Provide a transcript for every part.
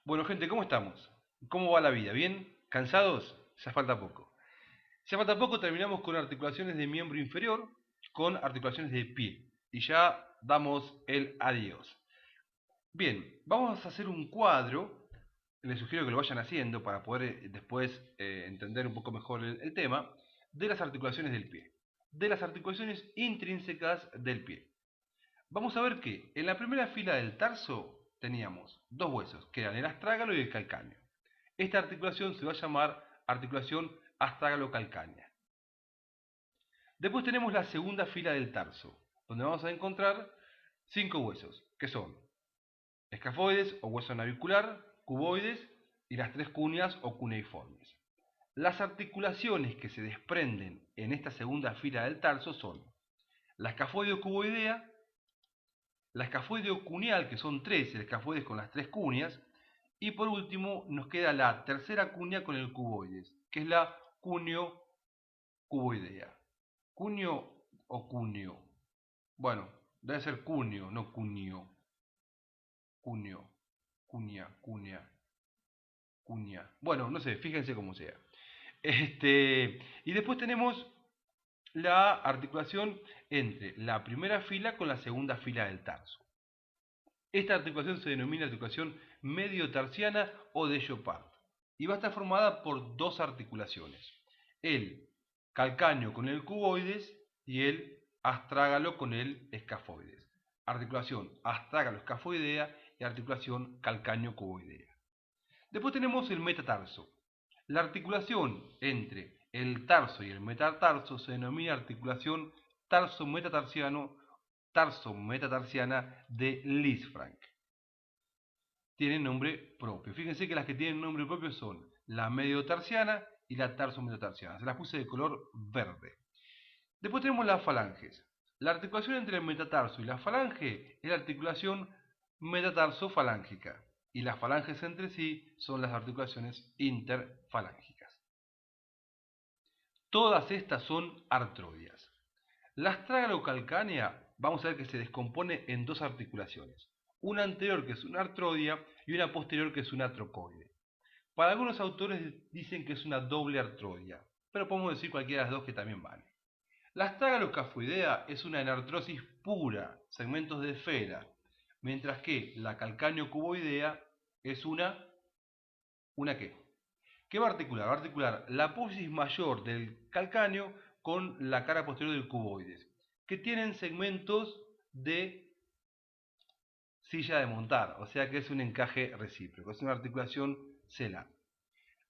Bueno, gente, ¿cómo estamos? ¿Cómo va la vida? ¿Bien? ¿Cansados? Ya falta poco. Ya falta poco, terminamos con articulaciones de miembro inferior, con articulaciones de pie. Y ya damos el adiós. Bien, vamos a hacer un cuadro. Les sugiero que lo vayan haciendo para poder después entender un poco mejor el tema de las articulaciones del pie. De las articulaciones intrínsecas del pie. Vamos a ver que en la primera fila del tarso teníamos dos huesos, que eran el astrágalo y el calcáneo. Esta articulación se va a llamar articulación astrágalo-calcánea. Después tenemos la segunda fila del tarso, donde vamos a encontrar cinco huesos, que son escafoides o hueso navicular, cuboides y las tres cuneas o cuneiformes. Las articulaciones que se desprenden en esta segunda fila del tarso son la escafoideo-cuboidea, la escafoideo-cuneal, que son tres, el escafoides con las tres cuneas, y por último nos queda la tercera cunea con el cuboides, que es la cuneo-cuboidea. ¿Cuneo o cuneo? Bueno, debe ser cuneo, no cuneo. Cuneo, cunea. Cunea. Bueno, no sé, fíjense cómo sea. Y después tenemos la articulación entre la primera fila con la segunda fila del tarso. Esta articulación se denomina articulación mediotarsiana o de Chopard y va a estar formada por dos articulaciones, el calcáneo con el cuboides y el astrágalo con el escafoides. Articulación astrágalo-escafoidea y articulación calcáneo-cuboidea. Después tenemos el metatarso. La articulación entre el tarso y el metatarso se denomina articulación tarso-metatarsiana de Lisfranc. Tienen nombre propio. Fíjense que las que tienen nombre propio son la mediotarsiana y la tarso-metatarsiana. Se las puse de color verde. Después tenemos las falanges. La articulación entre el metatarso y la falange es la articulación metatarso-falángica. Y las falanges entre sí son las articulaciones interfalángicas. Todas estas son artrodias. La astragalo-calcánea, vamos a ver que se descompone en dos articulaciones. Una anterior que es una artrodia y una posterior que es una trocoide. Para algunos autores dicen que es una doble artrodia, pero podemos decir cualquiera de las dos que también vale. La astragalo-cafoidea es una anartrosis pura, segmentos de esfera, mientras que la calcáneo-cuboidea es ¿una qué? ¿Qué va a articular? Va a articular la apófisis mayor del calcáneo con la cara posterior del cuboides, que tienen segmentos de silla de montar, o sea que es un encaje recíproco, es una articulación celar.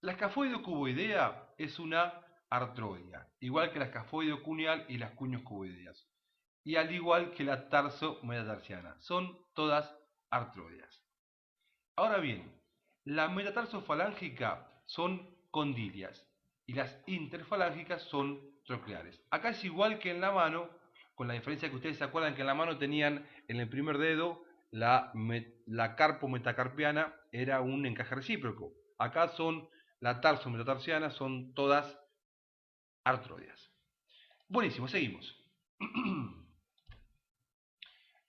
La escafoideo-cuboidea es una artrodia, igual que la escafoideo-cuneal y las cuneos-cuboideas, y al igual que la tarso-metatarsiana, son todas artrodias. Ahora bien, la metatarsofalángica son condilias y las interfalángicas son trocleares. Acá es igual que en la mano, con la diferencia que ustedes se acuerdan que en la mano tenían en el primer dedo la carpo-metacarpiana era un encaje recíproco. Acá son la tarso-metatarsiana, son todas artrodias. Buenísimo, seguimos.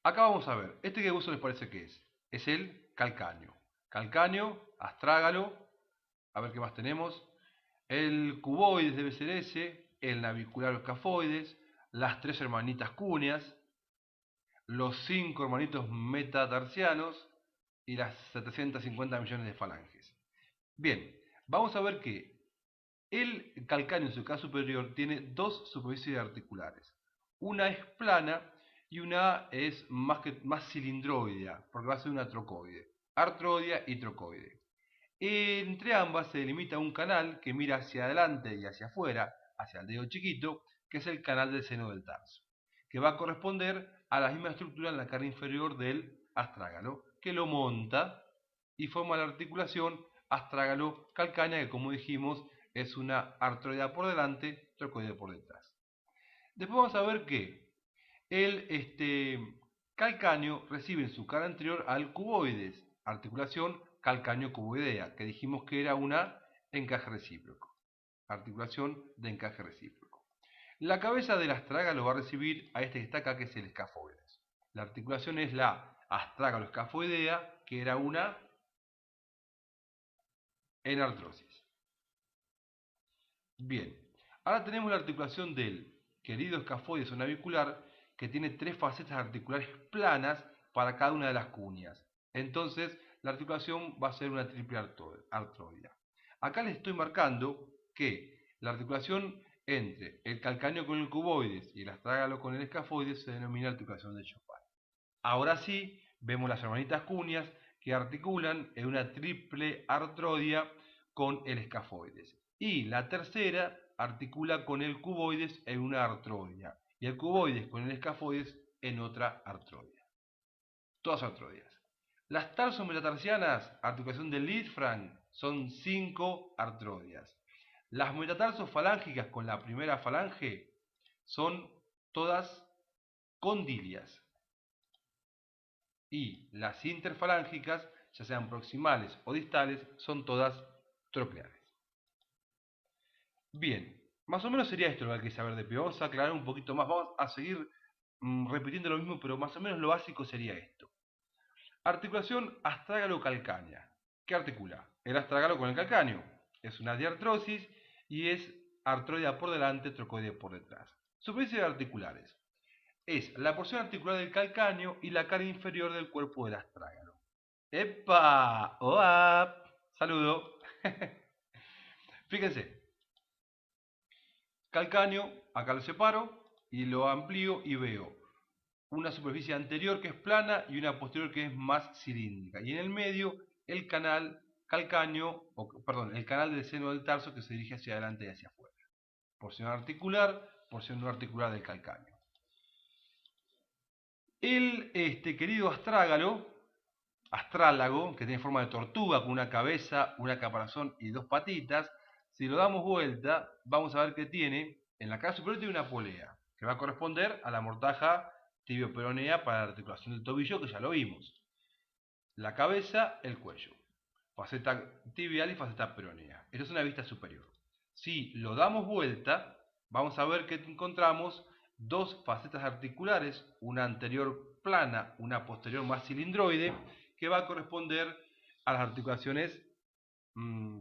Acá vamos a ver, ¿este qué hueso les parece que es? Es el calcáneo. Calcáneo, astrágalo, a ver qué más tenemos. El cuboides debe ser ese, el navicular escafoides, las tres hermanitas cúneas, los cinco hermanitos metatarsianos y las 750 millones de falanges. Bien, vamos a ver que el calcáneo en su cara superior tiene dos superficies articulares. Una es plana y una es más cilindroidea, porque va a ser una trocoide. Artrodia y trocoide. Entre ambas se delimita un canal que mira hacia adelante y hacia afuera, hacia el dedo chiquito, que es el canal del seno del tarso, que va a corresponder a la misma estructura en la cara inferior del astrágalo, que lo monta y forma la articulación astrágalo-calcánea, que como dijimos es una artroidea por delante, trocoide por detrás. Después vamos a ver que el calcáneo recibe en su cara anterior al cuboides, articulación calcáneo-cuboidea, que dijimos que era una encaje recíproco. Articulación de encaje recíproco. La cabeza del astrágalo va a recibir a este que está acá, que es el escafoides. La articulación es la astrágalo-escafoidea, que era una en artrosis. Bien, ahora tenemos la articulación del querido escafoides o navicular, que tiene 3 facetas articulares planas para cada una de las cuñas. Entonces, la articulación va a ser una triple artrodia. Acá les estoy marcando que la articulación entre el calcáneo con el cuboides y el astrágalo con el escafoides se denomina articulación de Chopin. Ahora sí, vemos las hermanitas cuñas que articulan en una triple artrodia con el escafoides. Y la tercera articula con el cuboides en una artrodia. Y el cuboides con el escafoides en otra artrodia. Todas artrodias. Las tarsometatarsianas, articulación del Lisfranc, son 5 artrodias. Las metatarsofalángicas con la primera falange son todas condilias. Y las interfalángicas, ya sean proximales o distales, son todas trocleares. Bien, más o menos sería esto lo que hay que saber de pie. Vamos a aclarar un poquito más, vamos a seguir repitiendo lo mismo, pero más o menos lo básico sería esto. Articulación astrágalo-calcánea. ¿Qué articula? El astrágalo con el calcáneo. Es una diartrosis y es artroidea por delante, trocoidea por detrás. Superficies articulares. Es la porción articular del calcáneo y la cara inferior del cuerpo del astrágalo. ¡Epa! ¡Hola! Saludo. Fíjense. Calcáneo, acá lo separo y lo amplío y veo una superficie anterior que es plana y una posterior que es más cilíndrica. Y en el medio el canal calcáneo, el canal del seno del tarso que se dirige hacia adelante y hacia afuera. Porción articular, porción no articular del calcáneo. El querido astrálago, que tiene forma de tortuga con una cabeza, una caparazón y 2 patitas, si lo damos vuelta, vamos a ver que tiene, en la cara superior tiene una polea, que va a corresponder a la mortaja tibioperonea para la articulación del tobillo, que ya lo vimos. La cabeza, el cuello. Faceta tibial y faceta peronea. Esto es una vista superior. Si lo damos vuelta, vamos a ver que encontramos 2 facetas articulares, una anterior plana, una posterior más cilindroide, que va a corresponder a las articulaciones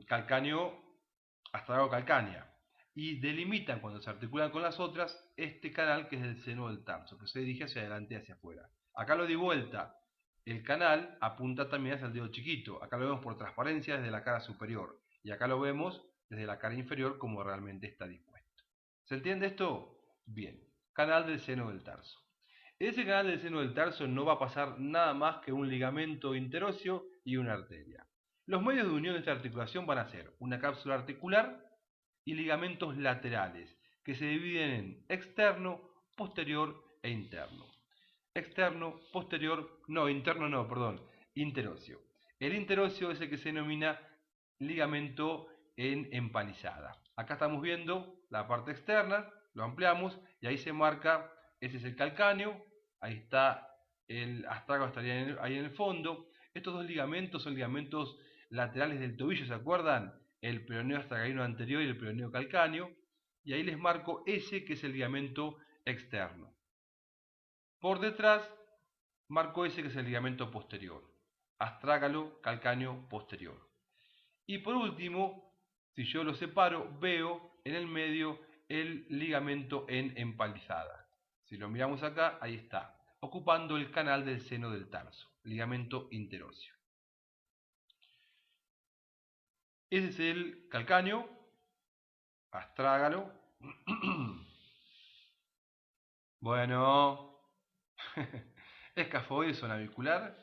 calcáneo astrágalo-calcánea. Y delimitan cuando se articulan con las otras este canal que es el seno del tarso, que se dirige hacia adelante y hacia afuera. Acá lo di vuelta. El canal apunta también hacia el dedo chiquito. Acá lo vemos por transparencia desde la cara superior. Y acá lo vemos desde la cara inferior como realmente está dispuesto. ¿Se entiende esto? Bien. Canal del seno del tarso. Ese canal del seno del tarso no va a pasar nada más que un ligamento interóseo y una arteria. Los medios de unión de esta articulación van a ser una cápsula articular y ligamentos laterales, que se dividen en externo, posterior e interno. Externo, posterior, interóseo. El interóseo es el que se denomina ligamento en empalizada. Acá estamos viendo la parte externa, lo ampliamos y ahí se marca, ese es el calcáneo, ahí está el astrágalo, estaría ahí en el fondo. Estos 2 ligamentos son ligamentos laterales del tobillo, ¿se acuerdan? El peroneo astragalino anterior y el peroneo calcáneo. Y ahí les marco ese que es el ligamento externo. Por detrás marco ese que es el ligamento posterior. Astrágalo, calcáneo, posterior. Y por último, si yo lo separo, veo en el medio el ligamento en empalizada. Si lo miramos acá, ahí está, ocupando el canal del seno del tarso, ligamento interóseo. Ese es el calcáneo, astrágalo. Bueno, escafoides o navicular,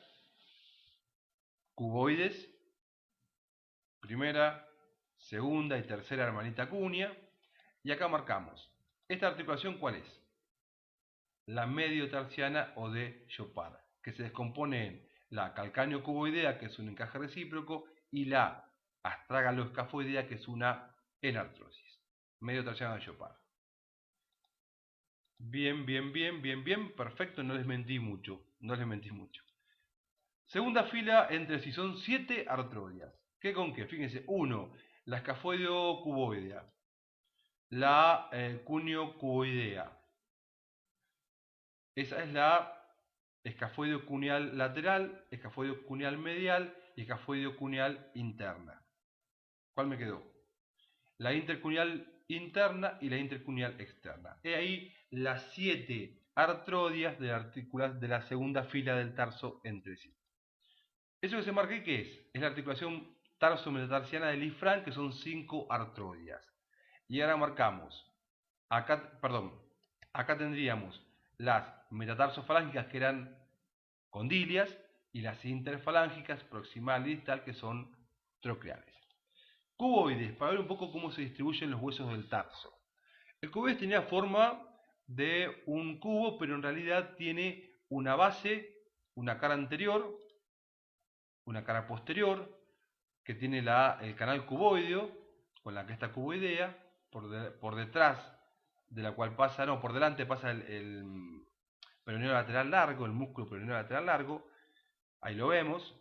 cuboides, primera, segunda y tercera hermanita cuña. Y acá marcamos, ¿esta articulación cuál es? La mediotarsiana o de Chopard, que se descompone en la calcáneo-cuboidea, que es un encaje recíproco, y la astrágalo-escafoidea, que es una enartrosis. Mediotarsiana de Chopard. Bien, bien, bien, bien, bien, perfecto, no les mentí mucho, no les mentí mucho. Segunda fila entre sí, son 7 artrodias. ¿Qué con qué? Fíjense, 1, la escafoideo-cuboidea, la cuneo-cuboidea. Esa es la escafoideo cuneal lateral, escafoideo cuneal medial y escafoideo cuneal interna. ¿Cuál me quedó? La intercuneal interna y la intercuneal externa. He ahí las 7 artrodias de la segunda fila del tarso entre sí. Eso que se marca ahí, ¿qué es? Es la articulación tarso-metatarsiana del isfrán, que son 5 artrodias. Y ahora marcamos, acá tendríamos las metatarsofalángicas, que eran condilias, y las interfalángicas proximal y distal, que son troncleares. Cuboides, para ver un poco cómo se distribuyen los huesos del tarso. El cuboides tenía forma de un cubo, pero en realidad tiene una base, una cara anterior, una cara posterior, que tiene el canal cuboideo, con la cresta cuboidea, por detrás de la cual pasa, no, por delante pasa el peroneo lateral largo, el músculo peroneo lateral largo, ahí lo vemos.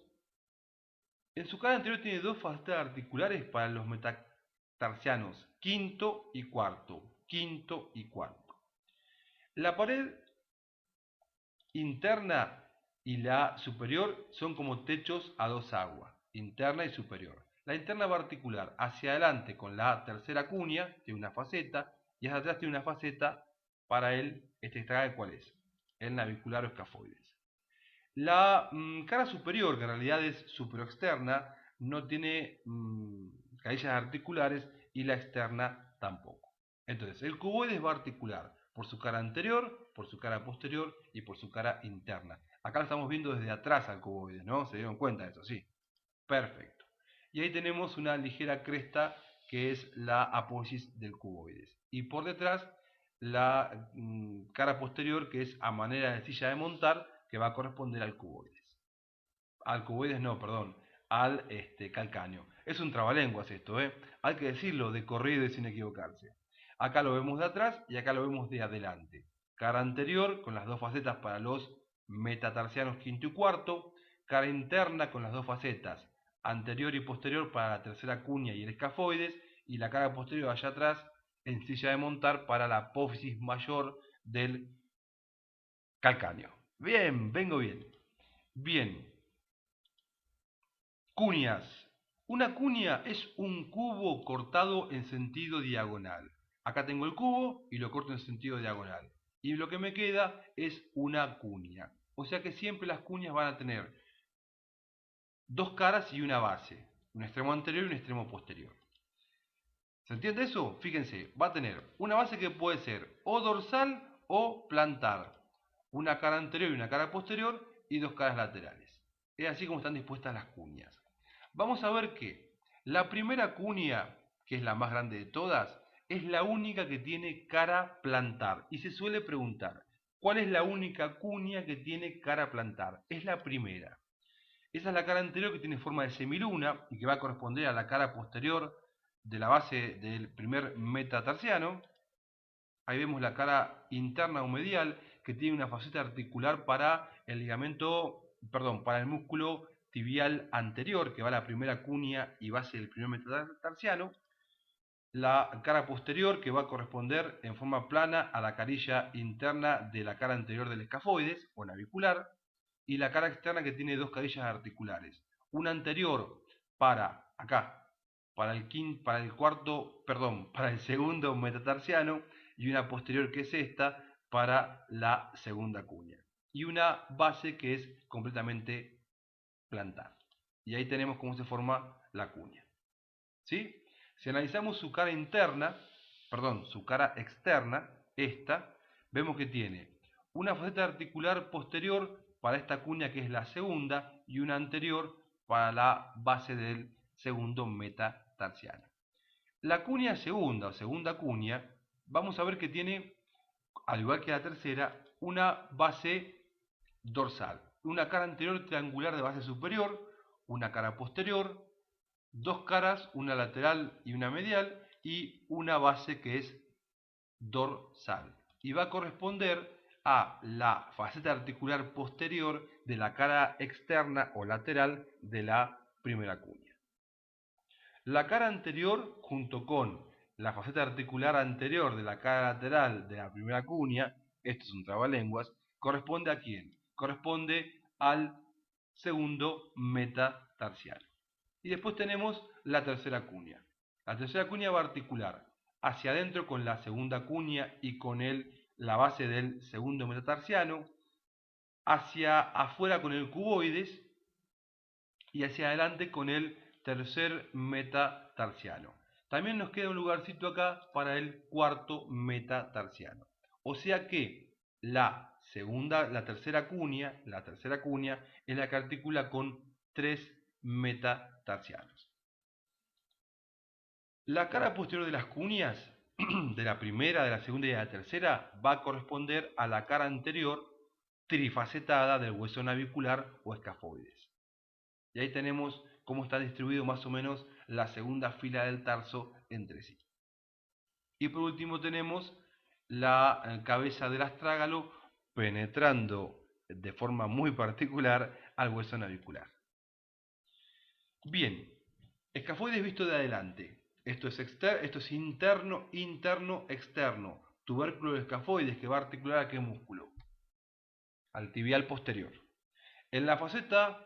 En su cara anterior tiene dos facetas articulares para los metatarsianos, quinto y cuarto. La pared interna y la superior son como techos a dos aguas, interna y superior. La interna va articular hacia adelante con la tercera cuña, tiene una faceta, y hacia atrás tiene una faceta para ¿cuál es? El navicular o escafoides. La cara superior, que en realidad es superoexterna, no tiene carillas articulares, y la externa tampoco. Entonces, el cuboides va a articular por su cara anterior, por su cara posterior y por su cara interna. Acá lo estamos viendo desde atrás al cuboides, ¿no? ¿Se dieron cuenta de eso? Sí. Perfecto. Y ahí tenemos una ligera cresta que es la apófisis del cuboides. Y por detrás la cara posterior, que es a manera de silla de montar, que va a corresponder al cuboides. Al cuboides no, perdón, al calcáneo. Es un trabalenguas esto, ¿eh? Hay que decirlo de corrido y sin equivocarse. Acá lo vemos de atrás y acá lo vemos de adelante. Cara anterior con las dos facetas para los metatarsianos quinto y cuarto. Cara interna con las dos facetas anterior y posterior para la tercera cuña y el escafoides. Y la cara posterior allá atrás en silla de montar para la apófisis mayor del calcáneo. Bien, vengo bien. Bien. Cuñas. Una cuña es un cubo cortado en sentido diagonal. Acá tengo el cubo y lo corto en sentido diagonal. Y lo que me queda es una cuña. O sea que siempre las cuñas van a tener dos caras y una base. Un extremo anterior y un extremo posterior. ¿Se entiende eso? Fíjense, va a tener una base que puede ser o dorsal o plantar. Una cara anterior y una cara posterior y dos caras laterales. Es así como están dispuestas las cuñas. Vamos a ver que la primera cuña, que es la más grande de todas, es la única que tiene cara plantar. Y se suele preguntar, ¿cuál es la única cuña que tiene cara plantar? Es la primera. Esa es la cara anterior, que tiene forma de semiluna y que va a corresponder a la cara posterior de la base del primer metatarsiano. Ahí vemos la cara interna o medial, que tiene una faceta articular para el para el músculo tibial anterior, que va a la primera cuña y base del primer metatarsiano. La cara posterior, que va a corresponder en forma plana a la carilla interna de la cara anterior del escafoides o navicular. Y la cara externa, que tiene dos carillas articulares. Una anterior para acá, para el segundo metatarsiano, y una posterior, que es esta, para la segunda cuña. Y una base que es completamente plantar. Y ahí tenemos cómo se forma la cuña. ¿Sí? Si analizamos su cara su cara externa, esta, vemos que tiene una faceta articular posterior para esta cuña, que es la segunda, y una anterior para la base del segundo metatarsiano. La cuña segunda o segunda cuña, vamos a ver que tiene, al igual que la tercera, una base dorsal, una cara anterior triangular de base superior, una cara posterior, dos caras, una lateral y una medial, y una base que es dorsal. Y va a corresponder a la faceta articular posterior de la cara externa o lateral de la primera cuña. La cara anterior, junto con la faceta articular anterior de la cara lateral de la primera cuña, esto es un trabalenguas, ¿corresponde a quién? Corresponde al segundo metatarsiano. Y después tenemos la tercera cuña. La tercera cuña va a articular hacia adentro con la segunda cuña y con la base del segundo metatarsiano, hacia afuera con el cuboides y hacia adelante con el tercer metatarsiano. También nos queda un lugarcito acá para el cuarto metatarsiano. O sea que la tercera cuña es la que articula con 3 metatarsianos. La cara posterior de las cuñas, de la primera, de la segunda y de la tercera, va a corresponder a la cara anterior trifacetada del hueso navicular o escafoides. Y ahí tenemos cómo está distribuido más o menos la segunda fila del tarso entre sí. Y por último tenemos la cabeza del astrágalo penetrando de forma muy particular al hueso navicular. Bien, escafoides visto de adelante. Esto es interno, externo. Tubérculo del escafoides que va a articular a qué músculo? Al tibial posterior. En la faceta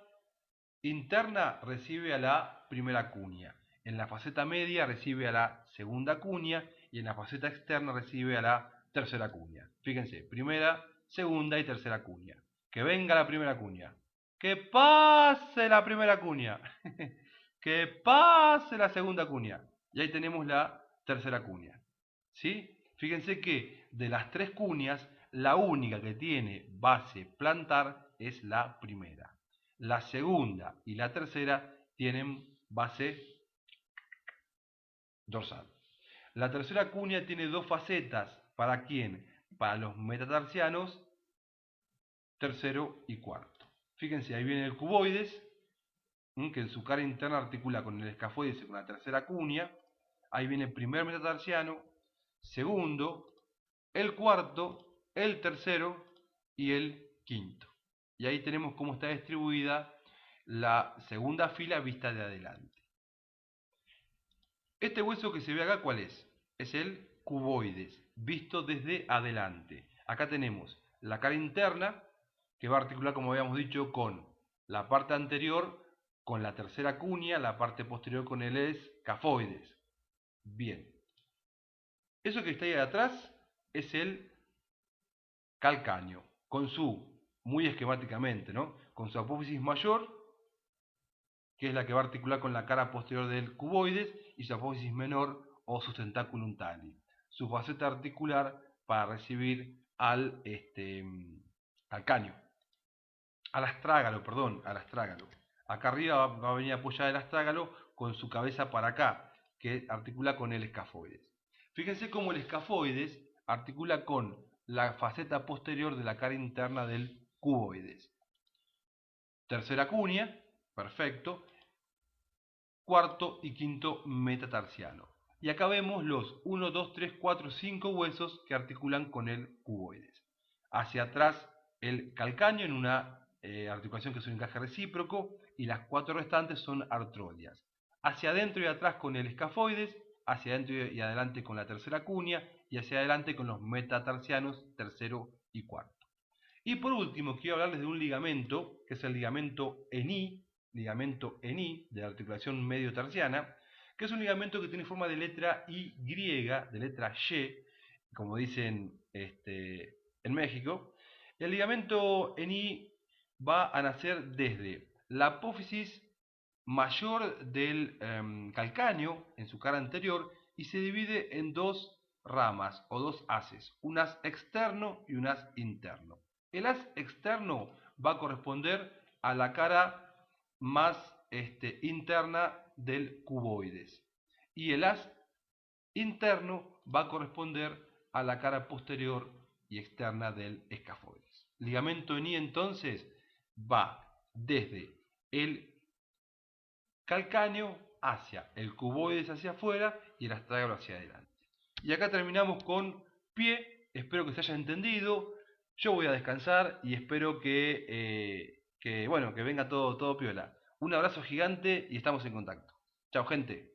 interna recibe a la primera cuña. En la faceta media recibe a la segunda cuña y en la faceta externa recibe a la tercera cuña. Fíjense, primera, segunda y tercera cuña. Que venga la primera cuña. Que pase la primera cuña. Que pase la segunda cuña. Y ahí tenemos la tercera cuña. ¿Sí? Fíjense que de las 3 cuñas, la única que tiene base plantar es la primera. La segunda y la tercera tienen base dorsal. La tercera cuña tiene 2 facetas. ¿Para quién? Para los metatarsianos tercero y cuarto. Fíjense, ahí viene el cuboides, que en su cara interna articula con el escafoides y con la tercera cuña. Ahí viene el primer metatarsiano, segundo, el cuarto, el tercero y el quinto. Y ahí tenemos cómo está distribuida la segunda fila vista de adelante. Este hueso que se ve acá, ¿cuál es? Es el cuboides, visto desde adelante. Acá tenemos la cara interna, que va a articular, como habíamos dicho, con la parte anterior, con la tercera cuña, la parte posterior con el escafoides. Bien. Eso que está ahí atrás es el calcáneo, con muy esquemáticamente, ¿no? Con su apófisis mayor, que es la que va a articular con la cara posterior del cuboides, y su apófisis menor o sustentaculum tali. Su faceta articular para recibir al calcáneo. Al astrágalo. Acá arriba va a venir apoyada el astrágalo con su cabeza para acá, que articula con el escafoides. Fíjense cómo el escafoides articula con la faceta posterior de la cara interna del cuboides. Tercera cuña, perfecto. Cuarto y quinto metatarsiano. Y acá vemos los 1, 2, 3, 4, 5 huesos que articulan con el cuboides. Hacia atrás el calcáneo en una articulación que es un encaje recíproco y las 4 restantes son artrodias. Hacia adentro y atrás con el escafoides, hacia adentro y adelante con la tercera cuña y hacia adelante con los metatarsianos tercero y cuarto. Y por último quiero hablarles de un ligamento que es el ligamento eni de la articulación medio tarsiana, que es un ligamento que tiene forma de letra Y, de letra Y, como dicen en México. El ligamento eni va a nacer desde la apófisis mayor del calcáneo en su cara anterior y se divide en 2 ramas o 2 haces, un haz externo y un haz interno. El haz externo va a corresponder a la cara más interna del cuboides y el haz interno va a corresponder a la cara posterior y externa del escafoides. Ligamento eni entonces va desde el calcáneo hacia el cuboides hacia afuera y el astrágalo hacia adelante. Y acá terminamos con pie. Espero que se haya entendido. Yo voy a descansar y espero que venga todo piola. Un abrazo gigante y estamos en contacto. Chao, gente.